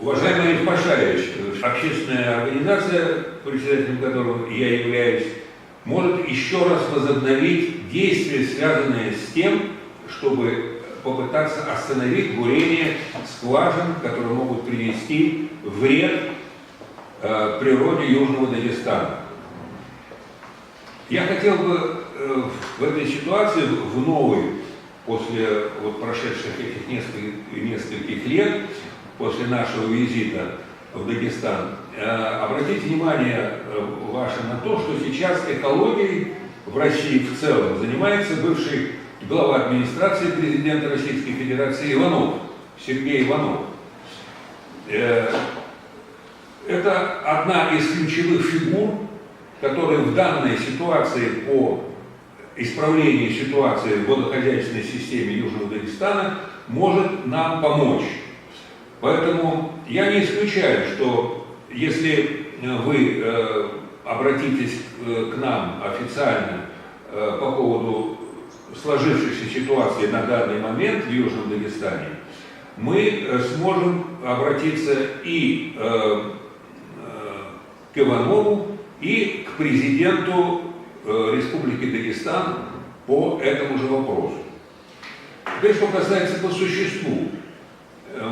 Уважаемый Ильич Пашаевич, общественная организация, председателем которой я являюсь, может еще раз возобновить действия, связанные с тем, чтобы попытаться остановить бурение скважин, которые могут принести вред природе Южного Дагестана. Я хотел бы в этой ситуации, в новой, после прошедших этих нескольких лет, после нашего визита в Дагестан, обратить внимание ваше на то, что сейчас экологией в России в целом занимается бывший глава администрации президента Российской Федерации Иванов, Сергей Иванов. Это одна из ключевых фигур, которая в данной ситуации по исправлению ситуации в водохозяйственной системе Южного Дагестана может нам помочь. Поэтому я не исключаю, что если вы обратитесь к нам официально по поводу сложившейся ситуации на данный момент в Южном Дагестане, мы сможем обратиться и к Иванову, и к президенту Республики Дагестан по этому же вопросу. Теперь, что касается по существу.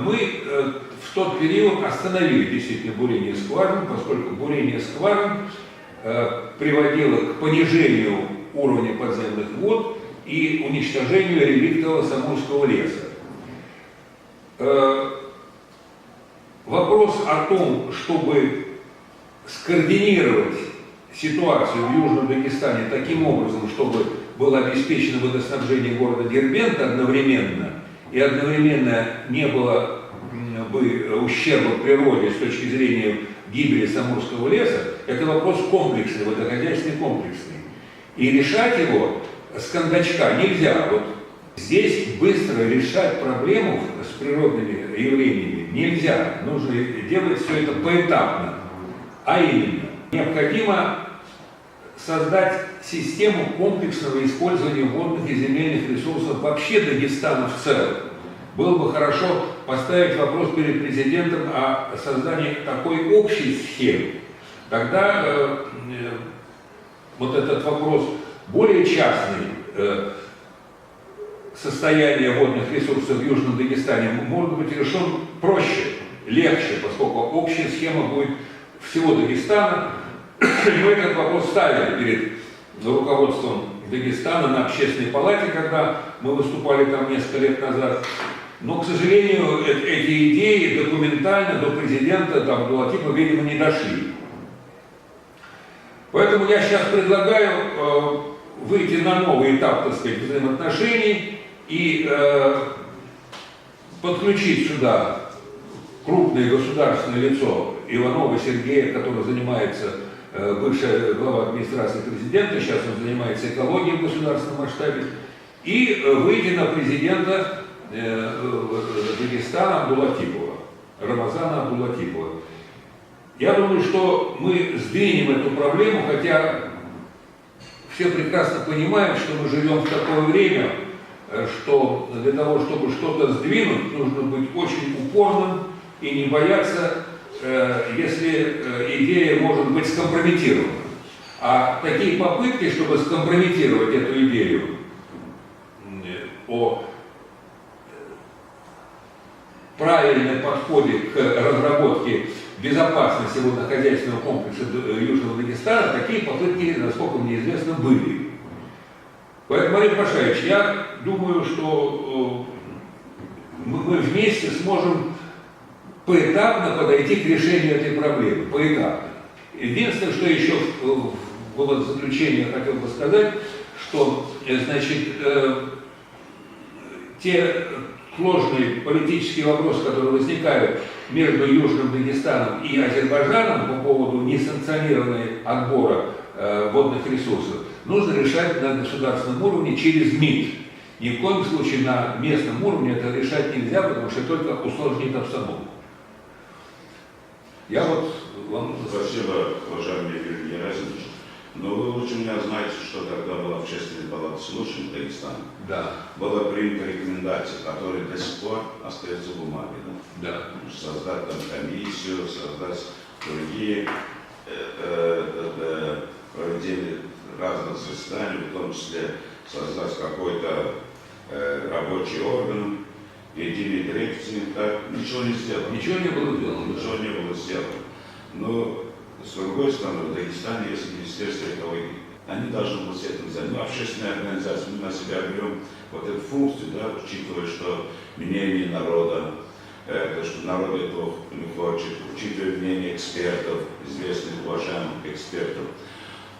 Мы в тот период остановили действительно бурение скважин, поскольку бурение скважин приводило к понижению уровня подземных вод и уничтожению реликтового Самурского леса. Вопрос о том, чтобы скоординировать ситуацию в Южном Дагестане таким образом, чтобы было обеспечено водоснабжение города Дербента одновременно, и одновременно не было бы ущерба природе с точки зрения гибели Самурского леса, это вопрос комплексный, водохозяйственный комплексный. И решать его с кондачка нельзя. Вот здесь быстро решать проблему с природными явлениями нельзя. Нужно делать все это поэтапно. А именно, необходимо создать систему комплексного использования водных и земельных ресурсов вообще Дагестана в целом. Было бы хорошо поставить вопрос перед президентом о создании такой общей схемы. Тогда вот этот вопрос более частный, состояние водных ресурсов в Южном Дагестане, может быть решен проще, легче, поскольку общая схема будет всего Дагестана. Мы этот вопрос ставили перед руководством Дагестана на общественной палате, когда мы выступали там несколько лет назад. Но, к сожалению, эти идеи документально до президента, до Абдулатипа, видимо, не дошли. Поэтому я сейчас предлагаю выйти на новый этап, так сказать, взаимоотношений и подключить сюда крупное государственное лицо Иванова Сергея, который занимается, бывшая глава администрации президента, сейчас он занимается экологией в государственном масштабе, и выйти на президента Дагестана Абдулатипова, Рамазана Абдулатипова. Я думаю, что мы сдвинем эту проблему, хотя все прекрасно понимают, что мы живем в такое время, что для того, чтобы что-то сдвинуть, нужно быть очень упорным и не бояться, если идея может быть скомпрометирована. А такие попытки, чтобы скомпрометировать эту идею о правильном подходе к разработке безопасности водохозяйственного комплекса Южного Дагестана, такие попытки, насколько мне известно, были. Поэтому, Марин Пашаевич, я думаю, что мы вместе сможем поэтапно подойти к решению этой проблемы. Поэтапно. Единственное, что еще в заключение хотел бы сказать, что, значит, те сложные политические вопросы, которые возникают между Южным Дагестаном и Азербайджаном по поводу несанкционированного отбора водных ресурсов, нужно решать на государственном уровне через МИД. Ни в коем случае на местном уровне это решать нельзя, потому что только усложнит обстановку. Я вот вам... Спасибо, уважаемый Евгений Геннадьевич. Но вы лучше меня знаете, что когда была общественная палата слушаний в Дагестане, Да. была принята рекомендация, которая до сих пор остается в бумаге. Да? Да. Создать там комиссию, создать другие проведение разных заседаний, в том числе создать какой-то рабочий орган, единый дирекции, так, ничего не сделано. Ничего не было сделано. Ничего не было сделано. Но, с другой стороны, в Дагестане есть Министерство экологии. Они должны быть этим заниматься. Общественная организация, мы на себя берем вот эту функцию, да, учитывая, что мнение народа, что народ этого не хочет, учитывая мнение экспертов, известных, уважаемых экспертов.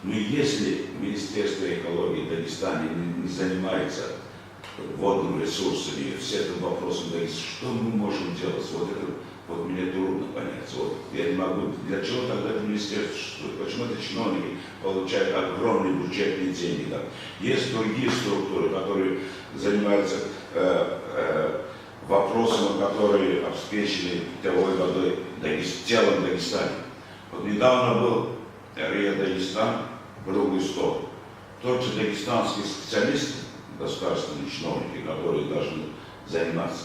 Но если Министерство экологии в Дагестане не занимается водным ресурсами, все этим вопросом, что мы можем делать? Вот это вот мне трудно понять. Вот я не могу. Для чего тогда это министерство существует? Почему это чиновники получают огромные бюджетные деньги? Да? Есть другие структуры, которые занимаются вопросами, которые обеспечены питьевой водой телом Дагестана. Вот недавно был Риа Дагестан, круглый стол. Тот же дагестанский специалист, государственные чиновники, которые должны заниматься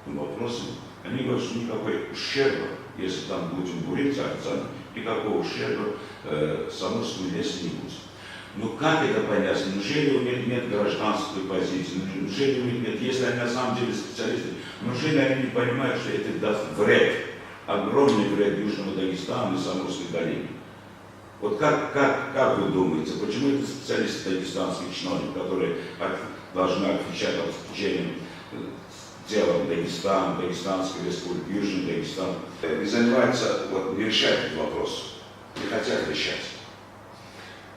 этим вопросом, они говорят, что никакой ущерба, если там будем бурить официально, никакого ущерба Самурскому лесу не будет. Ну как это понять? Неужели у них нет гражданской позиции? Неужели у них нет, если они на самом деле специалисты, неужели они не понимают, что это даст вред, огромный вред Южному Дагестану и Самурской долине? Вот как вы думаете, почему это специалисты дагестанских чиновников, которые должны отвечать обеспечением делом Дагестана, Дагестанской республики, Южный Дагестан, не занимаются, вот, не решают этот вопрос, не хотят решать?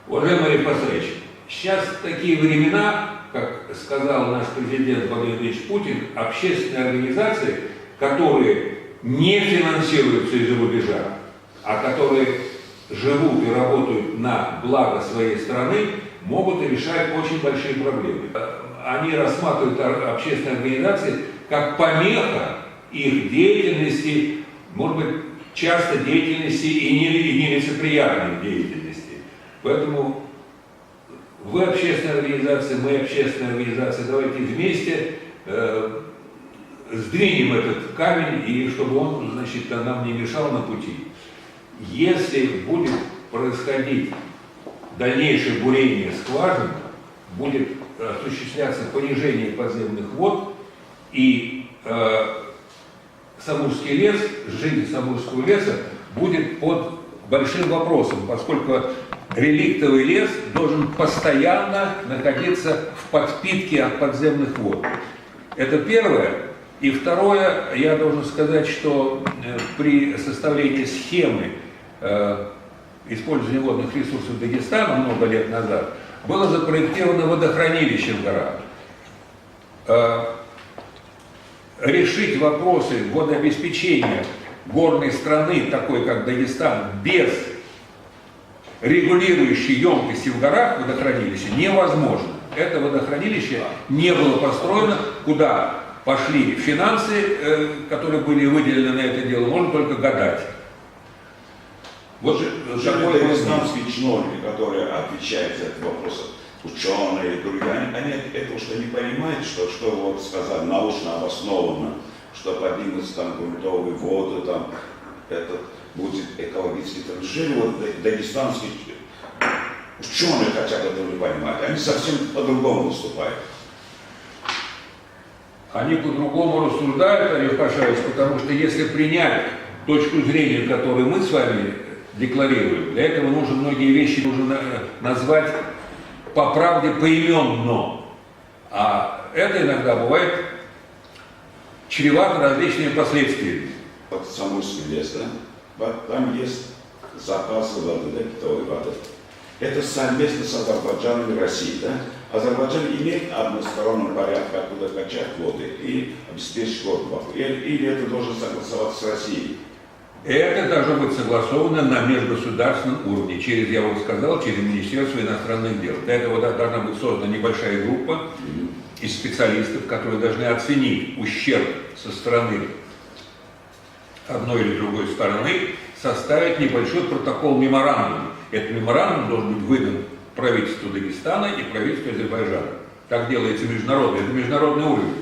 Уважаемый Олег Пасарович, сейчас такие времена, как сказал наш президент Владимир Владимирович Путин, общественные организации, которые не финансируются из-за рубежа, а которые живут и работают на благо своей страны, могут решать очень большие проблемы. Они рассматривают общественные организации как помеха их деятельности, может быть, часто деятельности и нелицеприятной деятельности. Поэтому вы общественная организация, мы общественная организация, давайте вместе сдвинем этот камень, и чтобы он, значит, нам не мешал на пути. Если будет происходить дальнейшее бурение скважин, будет осуществляться понижение подземных вод, и Самурский лес, жизнь Самурского леса будет под большим вопросом, поскольку реликтовый лес должен постоянно находиться в подпитке от подземных вод. Это первое. И второе, я должен сказать, что при составлении схемы использования водных ресурсов Дагестана много лет назад было запроектировано водохранилище в горах. Решить вопросы водообеспечения горной страны, такой как Дагестан, без регулирующей емкости в горах водохранилища невозможно. Это водохранилище не было построено, куда пошли финансы, которые были выделены на это дело, можно только гадать. Вот такой дагестанские чиновники, которые отвечают за этот вопрос, ученые, другие, они это что не понимают, что вот сказать научно обоснованно, что поднимутся там грунтовые воды, там это будет экологически. Неужели вот дагестанские ученые хотят этого не понимать? Они совсем по-другому выступают. Они по-другому рассуждают, Олег Пашаевич, потому что если принять точку зрения, которую мы с вами декларируем, для этого нужно многие вещи назвать по правде поименно. А это иногда бывает чревато различными последствиями. Вот Самурский лес, да? Там есть запасы воды, да, питьевой воды. Это совместно с Азербайджаном и Россией, да? Азербайджан имеет односторонний порядок, откуда качать воды и обеспечить воду. Или это должен согласоваться с Россией? Это должно быть согласовано на межгосударственном уровне, через, я вам сказал, через Министерство иностранных дел. Для этого должна быть создана небольшая группа из специалистов, которые должны оценить ущерб со стороны одной или другой стороны, составить небольшой протокол меморандума. этот меморандум должен быть выдан правительству Дагестана и правительству Азербайджана. Так делается международно, это международный уровень.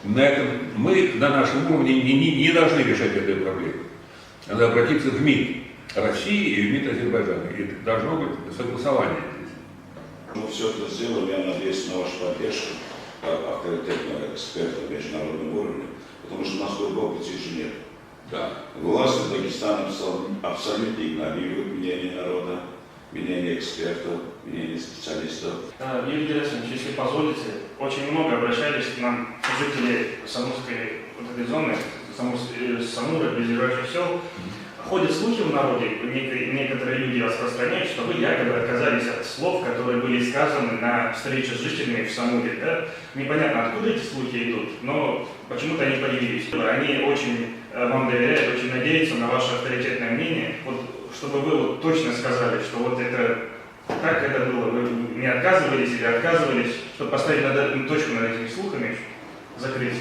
На этом мы на нашем уровне не должны решать эту проблему. Надо обратиться в МИД России и в МИД Азербайджана. И должно быть согласование. Мы все это сделали, я надеюсь на вашу поддержку, как авторитетного эксперта на международном уровне, потому что у нас другого пути же нет. Да. Власти Дагестана абсолютно игнорируют мнение народа, мнение экспертов, мнение специалистов. Юрий Герасимович, если позволите, очень много обращались к нам жители Самурской вот этой зоны, Самура, близлежащих сел. Ходят слухи в народе, некоторые люди распространяют, что вы якобы отказались от слов, которые были сказаны на встрече с жителями в Самуре. Да? Непонятно, откуда эти слухи идут, но почему-то они появились. Они очень вам доверяют, очень надеются на ваше авторитетное мнение. Вот, чтобы вы вот точно сказали, что вот это, как это было, вы не отказывались или отказывались, чтобы поставить точку над этими слухами, закрыть.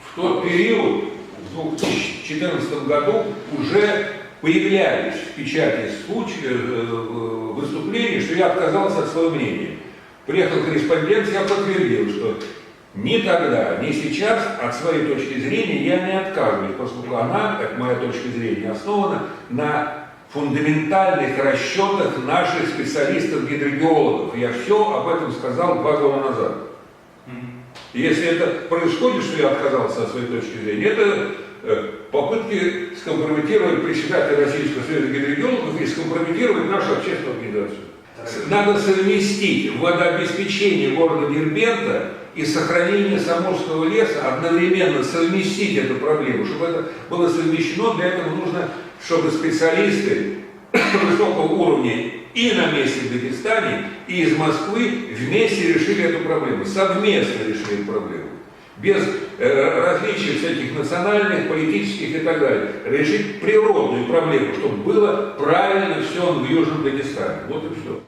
В тот период, в 2014 году, уже появлялись в печати выступления, что я отказался от своего мнения. Приехал корреспондент, я подтвердил, что ни тогда, ни сейчас от своей точки зрения я не отказываюсь, поскольку она, как моя точка зрения, основана на фундаментальных расчетах наших специалистов-гидрогеологов. Я все об этом сказал 2 года назад. Если это происходит, что я отказался от своей точки зрения, это попытки скомпрометировать председателя Российского союза гидрогеологов и скомпрометировать нашу общественную организацию. Надо совместить водообеспечение города Дербента и сохранение Самурского леса, одновременно совместить эту проблему. Чтобы это было совмещено, для этого нужно, чтобы специалисты высокого уровня и на месте в Дагестане, и из Москвы вместе решили эту проблему, совместно решили эту проблему. Без различий всяких национальных, политических и так далее. Решить природную проблему, чтобы было правильно все в Южном Дагестане. Вот и все.